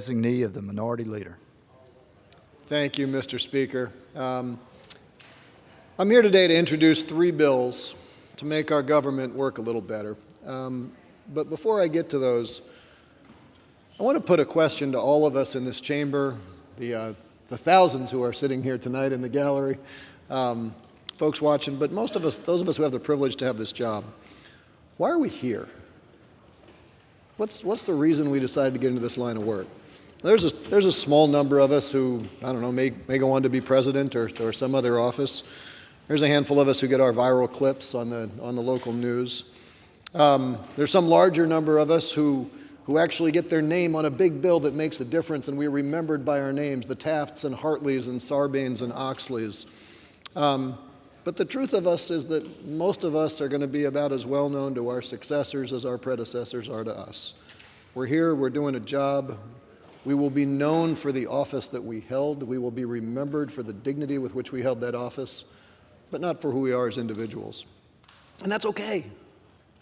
Designee of the Minority Leader. Thank you, Mr. Speaker. I'm here today to introduce 3 bills to make our government work a little better. But before I get to those, I want to put a question to all of us in this chamber, the thousands who are sitting here tonight in the gallery, folks watching, but most of us, those of us who have the privilege to have this job. Why are we here? What's the reason we decided to get into this line of work? There's a small number of us who, I don't know, may go on to be president or some other office. There's a handful of us who get our viral clips on the local news. There's some larger number of us who actually get their name on a big bill that makes a difference, and we're remembered by our names, the Tafts and Hartleys and Sarbanes and Oxleys. But the truth of us is that most of us are going to be about as well known to our successors as our predecessors are to us. We're here, we're doing a job. We will be known for the office that we held. We will be remembered for the dignity with which we held that office, but not for who we are as individuals. And that's okay,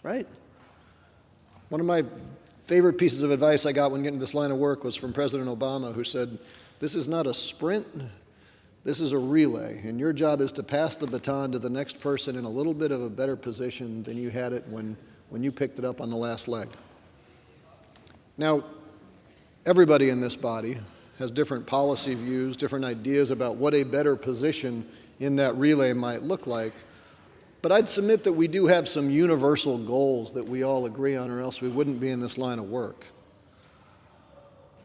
right? One of my favorite pieces of advice I got when getting this line of work was from President Obama, who said, "This is not a sprint, this is a relay, and your job is to pass the baton to the next person in a little bit of a better position than you had it when you picked it up on the last leg." Now, everybody in this body has different policy views, different ideas about what a better position in that relay might look like. But I'd submit that we do have some universal goals that we all agree on, or else we wouldn't be in this line of work.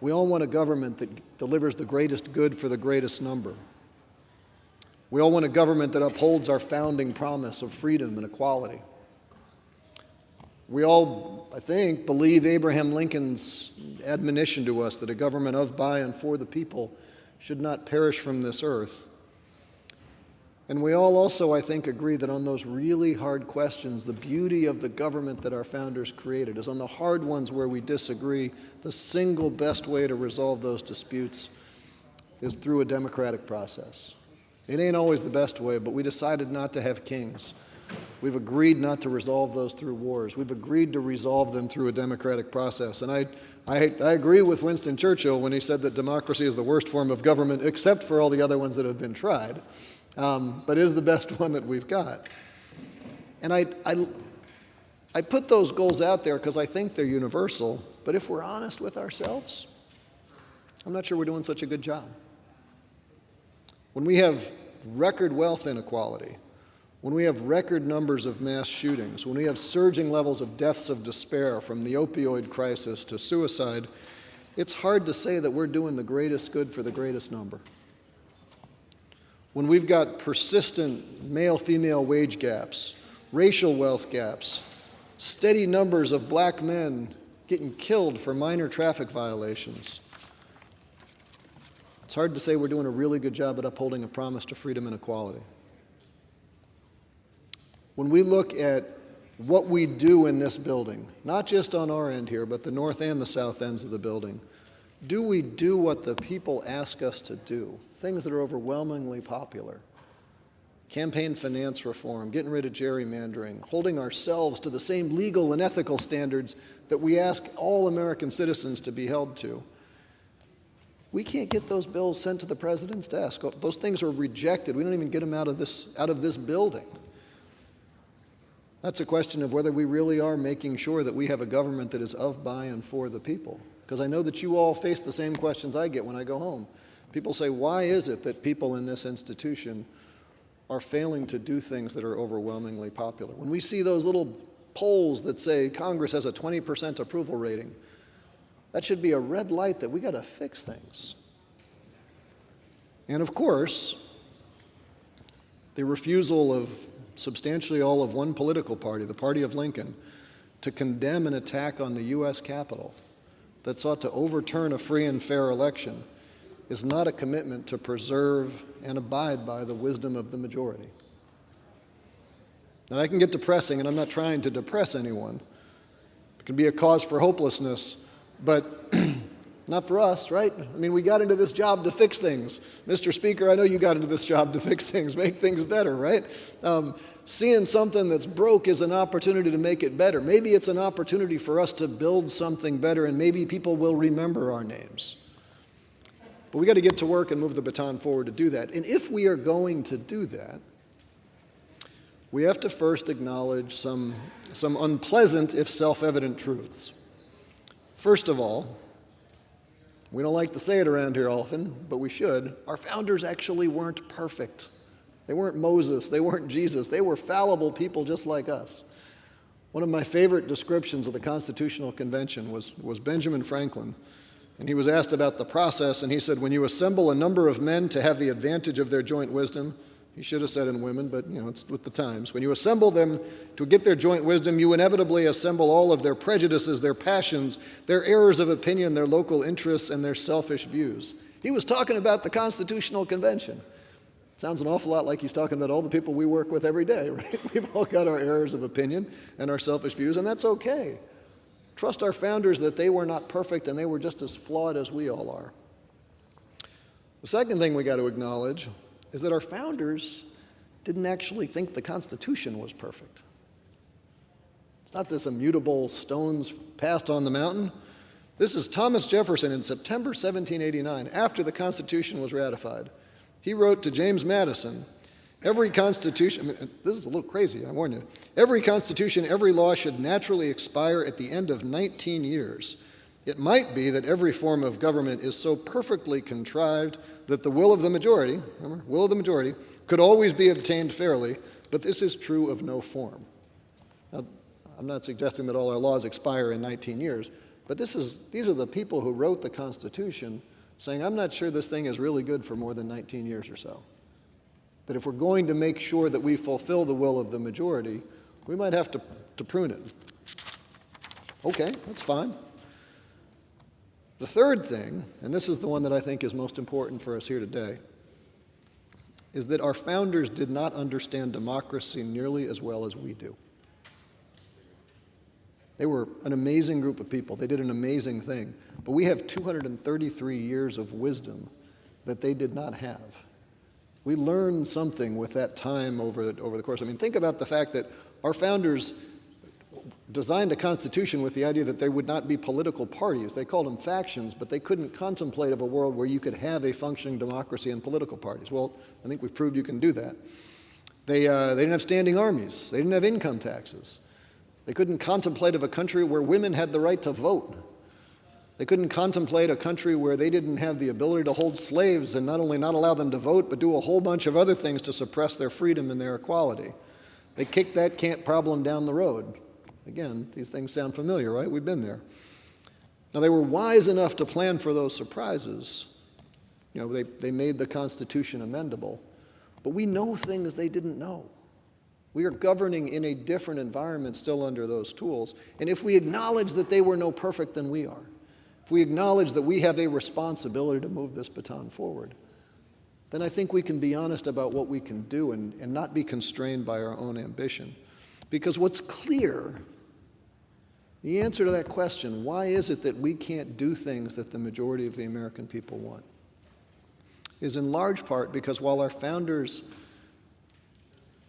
We all want a government that delivers the greatest good for the greatest number. We all want a government that upholds our founding promise of freedom and equality. We all, I think, believe Abraham Lincoln's admonition to us that a government of, by, and for the people should not perish from this earth. And we all also, I think, agree that on those really hard questions, the beauty of the government that our founders created is on the hard ones where we disagree, the single best way to resolve those disputes is through a democratic process. It ain't always the best way, but we decided not to have kings. We've agreed not to resolve those through wars. We've agreed to resolve them through a democratic process. And I agree with Winston Churchill when he said that democracy is the worst form of government, except for all the other ones that have been tried. But it is the best one that we've got. And I put those goals out there because I think they're universal, but if we're honest with ourselves, I'm not sure we're doing such a good job. When we have record wealth inequality, when we have record numbers of mass shootings, when we have surging levels of deaths of despair from the opioid crisis to suicide, it's hard to say that we're doing the greatest good for the greatest number. When we've got persistent male-female wage gaps, racial wealth gaps, steady numbers of black men getting killed for minor traffic violations, it's hard to say we're doing a really good job at upholding a promise to freedom and equality. When we look at what we do in this building, not just on our end here, but the north and the south ends of the building, do we do what the people ask us to do? Things that are overwhelmingly popular. Campaign finance reform, getting rid of gerrymandering, holding ourselves to the same legal and ethical standards that we ask all American citizens to be held to. We can't get those bills sent to the president's desk. Those things are rejected. We don't even get them out of this building. That's a question of whether we really are making sure that we have a government that is of, by, and for the people. Because I know that you all face the same questions I get when I go home. People say, why is it that people in this institution are failing to do things that are overwhelmingly popular? When we see those little polls that say Congress has a 20% approval rating, that should be a red light that we got to fix things. And of course, the refusal of substantially all of one political party, the party of Lincoln, to condemn an attack on the U.S. Capitol that sought to overturn a free and fair election is not a commitment to preserve and abide by the wisdom of the majority. Now, that can get depressing, and I'm not trying to depress anyone. It can be a cause for hopelessness, but not for us, right? I mean, we got into this job to fix things. Mr. Speaker, I know you got into this job to fix things, make things better, right? Seeing something that's broke is an opportunity to make it better. Maybe it's an opportunity for us to build something better, and maybe people will remember our names. But we got to get to work and move the baton forward to do that. And if we are going to do that, we have to first acknowledge some unpleasant, if self-evident, truths. First of all, we don't like to say it around here often, but we should. Our founders actually weren't perfect. They weren't Moses. They weren't Jesus. They were fallible people just like us. One of my favorite descriptions of the Constitutional Convention was Benjamin Franklin. And he was asked about the process, and he said, when you assemble a number of men to have the advantage of their joint wisdom, he should have said in women, but it's with the times. When you assemble them to get their joint wisdom, you inevitably assemble all of their prejudices, their passions, their errors of opinion, their local interests, and their selfish views. He was talking about the Constitutional Convention. Sounds an awful lot like he's talking about all the people we work with every day, right? We've all got our errors of opinion and our selfish views, and that's okay. Trust our founders that they were not perfect and they were just as flawed as we all are. The second thing we got to acknowledge is that our founders didn't actually think the Constitution was perfect. It's not this immutable stones passed on the mountain. This is Thomas Jefferson in September 1789, after the Constitution was ratified. He wrote to James Madison, every constitution, this is a little crazy, I warn you. Every constitution, every law should naturally expire at the end of 19 years. It might be that every form of government is so perfectly contrived that the will of the majority, remember, will of the majority, could always be obtained fairly, but this is true of no form. Now, I'm not suggesting that all our laws expire in 19 years, but these are the people who wrote the Constitution saying, I'm not sure this thing is really good for more than 19 years or so. That if we're going to make sure that we fulfill the will of the majority, we might have to prune it. Okay, that's fine. The third thing, and this is the one that I think is most important for us here today, is that our founders did not understand democracy nearly as well as we do. They were an amazing group of people. They did an amazing thing. But we have 233 years of wisdom that they did not have. We learned something with that time over the course. I mean, think about the fact that our founders designed a constitution with the idea that there would not be political parties. They called them factions, but they couldn't contemplate of a world where you could have a functioning democracy and political parties. Well, I think we've proved you can do that. They didn't have standing armies. They didn't have income taxes. They couldn't contemplate of a country where women had the right to vote. They couldn't contemplate a country where they didn't have the ability to hold slaves and not only not allow them to vote, but do a whole bunch of other things to suppress their freedom and their equality. They kicked that problem down the road. Again, these things sound familiar, right? We've been there. Now, they were wise enough to plan for those surprises. They made the Constitution amendable. But we know things they didn't know. We are governing in a different environment still under those tools. And if we acknowledge that they were no perfect than we are, if we acknowledge that we have a responsibility to move this baton forward, then I think we can be honest about what we can do and not be constrained by our own ambition. Because what's clear, the answer to that question, why is it that we can't do things that the majority of the American people want, is in large part because while our founders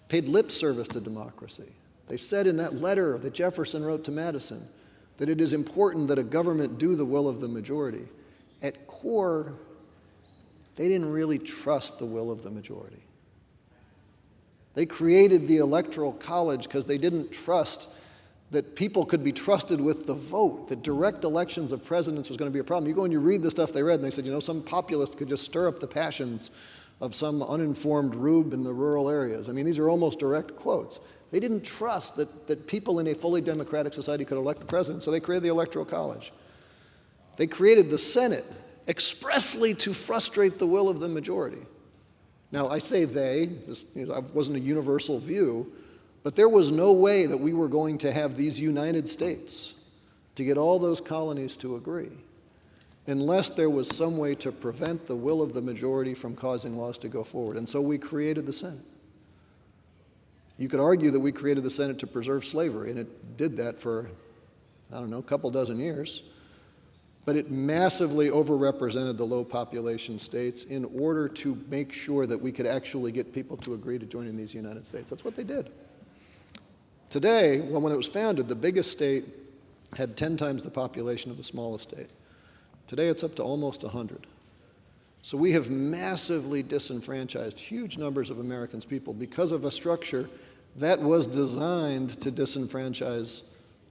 paid lip service to democracy, they said in that letter that Jefferson wrote to Madison that it is important that a government do the will of the majority. At core, they didn't really trust the will of the majority. They created the Electoral College because they didn't trust that people could be trusted with the vote, that direct elections of presidents was going to be a problem. You go and you read the stuff they read, and they said, some populist could just stir up the passions of some uninformed rube in the rural areas. I mean, these are almost direct quotes. They didn't trust that people in a fully democratic society could elect the president, so they created the Electoral College. They created the Senate expressly to frustrate the will of the majority. Now, I say they, this wasn't a universal view, but there was no way that we were going to have these United States to get all those colonies to agree unless there was some way to prevent the will of the majority from causing laws to go forward. And so we created the Senate. You could argue that we created the Senate to preserve slavery, and it did that for, a couple dozen years. But it massively overrepresented the low population states in order to make sure that we could actually get people to agree to join in these United States. That's what they did. Today, when it was founded, the biggest state had 10 times the population of the smallest state. Today, it's up to almost 100. So we have massively disenfranchised huge numbers of Americans' people because of a structure that was designed to disenfranchise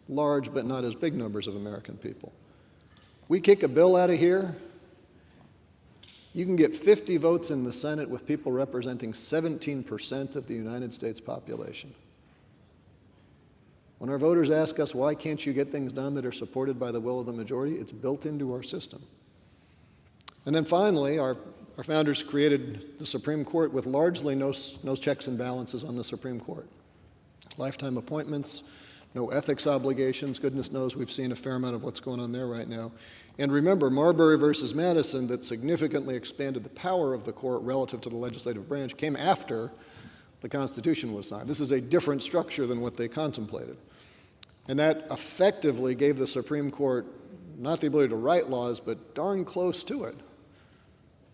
large but not as big numbers of American people. We kick a bill out of here, you can get 50 votes in the Senate with people representing 17% of the United States population. When our voters ask us, why can't you get things done that are supported by the will of the majority, it's built into our system. And then finally, our founders created the Supreme Court with largely no checks and balances on the Supreme Court. Lifetime appointments, no ethics obligations. Goodness knows we've seen a fair amount of what's going on there right now. And remember, Marbury versus Madison, that significantly expanded the power of the court relative to the legislative branch, came after the Constitution was signed. This is a different structure than what they contemplated. And that effectively gave the Supreme Court not the ability to write laws, but darn close to it.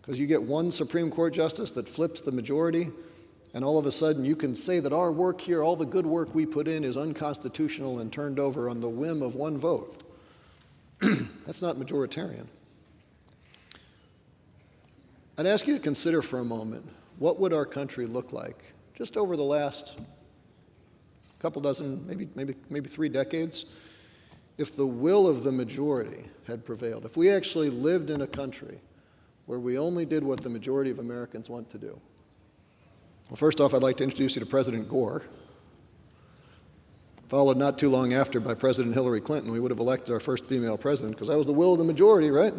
Because you get one Supreme Court justice that flips the majority, and all of a sudden you can say that our work here, all the good work we put in, is unconstitutional and turned over on the whim of one vote. That's not majoritarian. I'd ask you to consider for a moment, what would our country look like just over the last couple dozen, maybe 3 decades, if the will of the majority had prevailed, if we actually lived in a country where we only did what the majority of Americans want to do. Well, first off, I'd like to introduce you to President Gore. Followed not too long after by President Hillary Clinton. We would have elected our first female president because that was the will of the majority, right?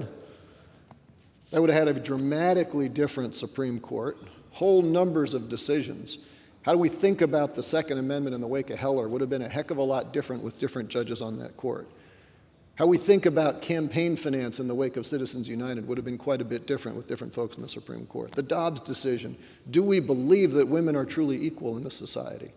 That would have had a dramatically different Supreme Court, whole numbers of decisions. How do we think about the Second Amendment in the wake of Heller would have been a heck of a lot different with different judges on that court. How we think about campaign finance in the wake of Citizens United would have been quite a bit different with different folks in the Supreme Court. The Dobbs decision, do we believe that women are truly equal in this society?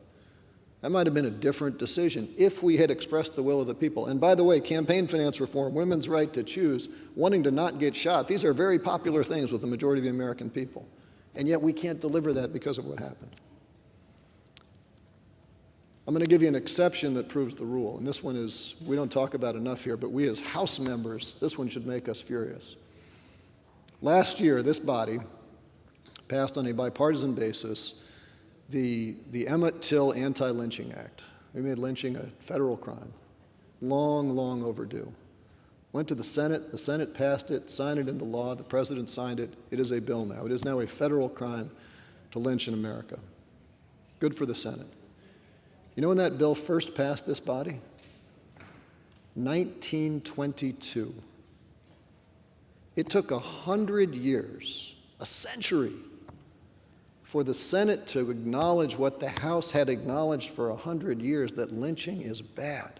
That might have been a different decision if we had expressed the will of the people. And by the way, campaign finance reform, women's right to choose, wanting to not get shot, these are very popular things with the majority of the American people. And yet we can't deliver that because of what happened. I'm going to give you an exception that proves the rule. And this one is, we don't talk about enough here, but we as House members, this one should make us furious. Last year, this body passed on a bipartisan basis the Emmett Till Anti-Lynching Act. We made lynching a federal crime. Long, long overdue. Went to the Senate passed it, signed it into law, the president signed it. It is a bill now. It is now a federal crime to lynch in America. Good for the Senate. You know when that bill first passed this body? 1922. It took 100 years, a century, for the Senate to acknowledge what the House had acknowledged for 100 years, that lynching is bad.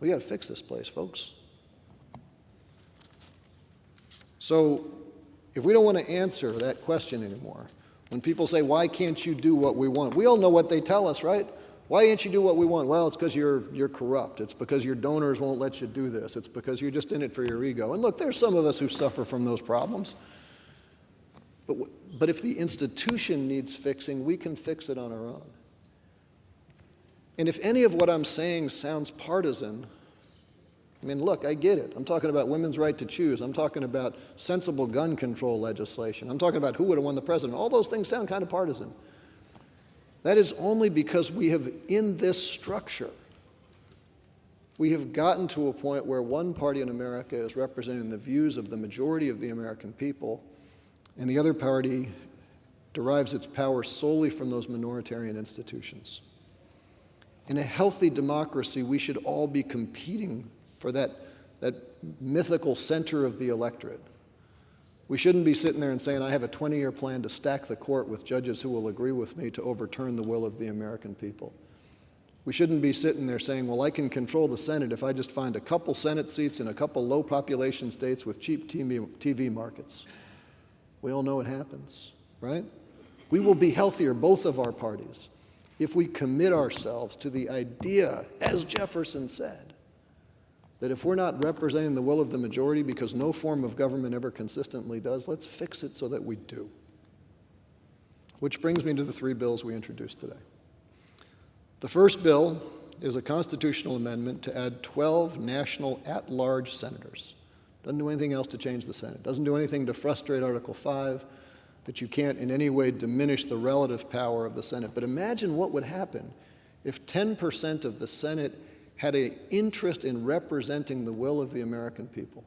We got to fix this place, folks. So if we don't want to answer that question anymore, when people say, why can't you do what we want? We all know what they tell us, right? Why can't you do what we want? Well, it's because you're corrupt. It's because your donors won't let you do this. It's because you're just in it for your ego. And look, there's some of us who suffer from those problems. But if the institution needs fixing, we can fix it on our own. And if any of what I'm saying sounds partisan, I mean, look, I get it. I'm talking about women's right to choose. I'm talking about sensible gun control legislation. I'm talking about who would have won the president. All those things sound kind of partisan. That is only because we have, in this structure, we have gotten to a point where one party in America is representing the views of the majority of the American people, and the other party derives its power solely from those minoritarian institutions. In a healthy democracy, we should all be competing for that mythical center of the electorate. We shouldn't be sitting there and saying, I have a 20-year plan to stack the court with judges who will agree with me to overturn the will of the American people. We shouldn't be sitting there saying, well, I can control the Senate if I just find a couple Senate seats in a couple low population states with cheap TV markets. We all know it happens, right? We will be healthier, both of our parties, if we commit ourselves to the idea, as Jefferson said, that if we're not representing the will of the majority, because no form of government ever consistently does, let's fix it so that we do. Which brings me to the 3 bills we introduced today. The first bill is a constitutional amendment to add 12 national at-large senators. Doesn't do anything else to change the Senate. Doesn't do anything to frustrate Article 5, that you can't in any way diminish the relative power of the Senate. But imagine what would happen if 10% of the Senate had an interest in representing the will of the American people.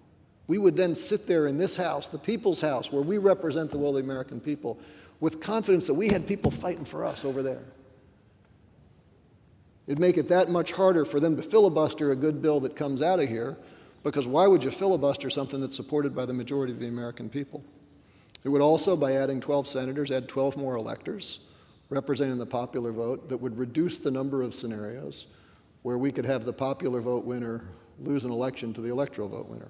We would then sit there in this house, the people's house, where we represent the will of the American people, with confidence that we had people fighting for us over there. It'd make it that much harder for them to filibuster a good bill that comes out of here, because why would you filibuster something that's supported by the majority of the American people? It would also, by adding 12 senators, add 12 more electors representing the popular vote that would reduce the number of scenarios where we could have the popular vote winner lose an election to the electoral vote winner.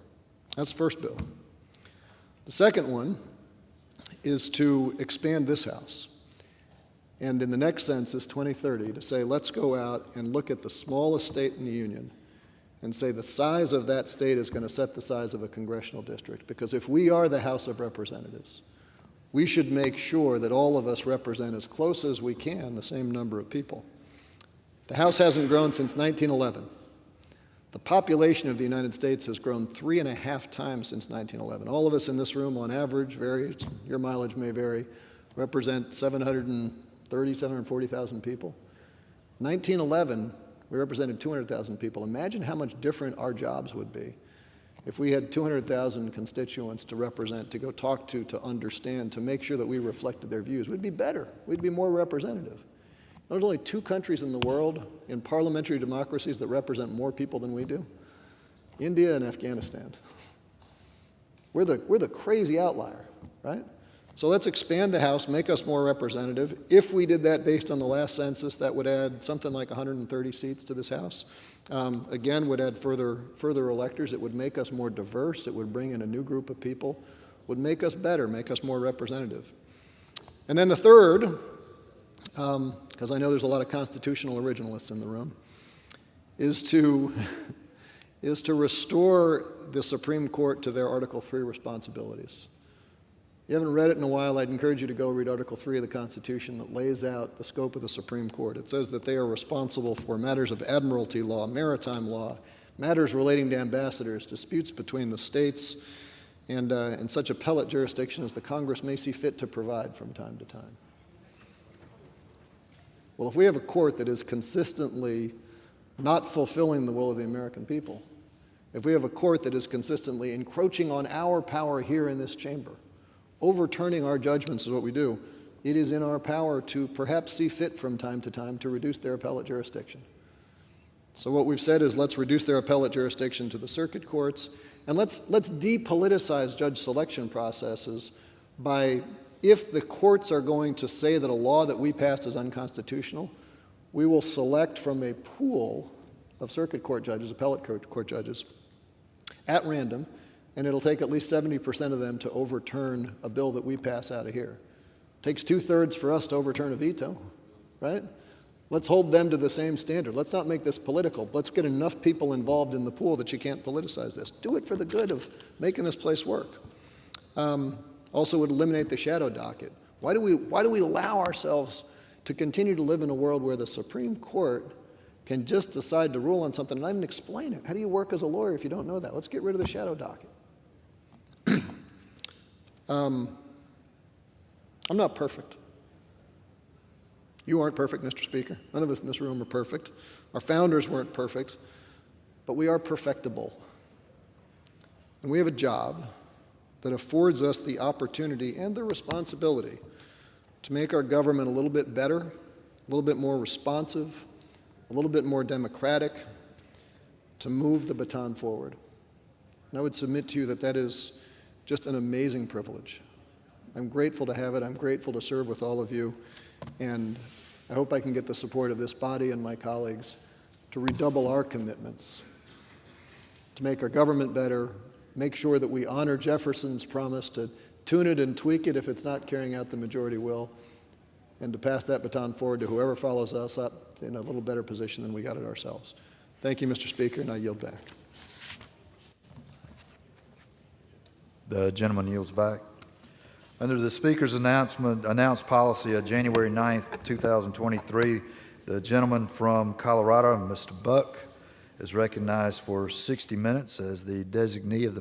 That's the first bill. The second one is to expand this House. And in the next census, 2030, to say, let's go out and look at the smallest state in the union and say the size of that state is going to set the size of a congressional district. Because if we are the House of Representatives, we should make sure that all of us represent as close as we can the same number of people. The House hasn't grown since 1911. The population of the United States has grown 3.5 times since 1911. All of us in this room, on average, varies, your mileage may vary, represent 740,000 people. 1911, we represented 200,000 people. Imagine how much different our jobs would be if we had 200,000 constituents to represent, to go talk to understand, to make sure that we reflected their views. We'd be better. We'd be more representative. There's only 2 countries in the world in parliamentary democracies that represent more people than we do: India and Afghanistan. We're the crazy outlier, right? So let's expand the House, make us more representative. If we did that based on the last census, that would add something like 130 seats to this House. Again, would add further electors. It would make us more diverse. It would bring in a new group of people, would make us better, make us more representative. And then the third, because I know there's a lot of constitutional originalists in the room, is to restore the Supreme Court to their Article 3 responsibilities. You haven't read it in a while, I'd encourage you to go read Article 3 of the Constitution that lays out the scope of the Supreme Court. It says that they are responsible for matters of admiralty law, maritime law, matters relating to ambassadors, disputes between the states, and such appellate jurisdiction as the Congress may see fit to provide from time to time. Well, if we have a court that is consistently not fulfilling the will of the American people, if we have a court that is consistently encroaching on our power here in this chamber, overturning our judgments is what we do, it is in our power to perhaps see fit from time to time to reduce their appellate jurisdiction. So what we've said is let's reduce their appellate jurisdiction to the circuit courts, and let's depoliticize judge selection processes by, if the courts are going to say that a law that we passed is unconstitutional, we will select from a pool of circuit court judges, appellate court judges, at random, and it'll take at least 70% of them to overturn a bill that we pass out of here. It takes 2/3 for us to overturn a veto, right? Let's hold them to the same standard. Let's not make this political. Let's get enough people involved in the pool that you can't politicize this. Do it for the good of making this place work. Also would eliminate the shadow docket. Why do we allow ourselves to continue to live in a world where the Supreme Court can just decide to rule on something and not even explain it? How do you work as a lawyer if you don't know that? Let's get rid of the shadow docket. I'm not perfect. You aren't perfect, Mr. Speaker. None of us in this room are perfect. Our founders weren't perfect, but we are perfectible. And we have a job that affords us the opportunity and the responsibility to make our government a little bit better, a little bit more responsive, a little bit more democratic, to move the baton forward. And I would submit to you that that is just an amazing privilege. I'm grateful to have it. I'm grateful to serve with all of you. And I hope I can get the support of this body and my colleagues to redouble our commitments to make our government better, make sure that we honor Jefferson's promise to tune it and tweak it if it's not carrying out the majority will, and to pass that baton forward to whoever follows us up in a little better position than we got it ourselves. Thank you, Mr. Speaker, and I yield back. The gentleman yields back. Under the Speaker's announced policy of January 9th, 2023, the gentleman from Colorado, Mr. Buck, is recognized for 60 minutes as the designee of the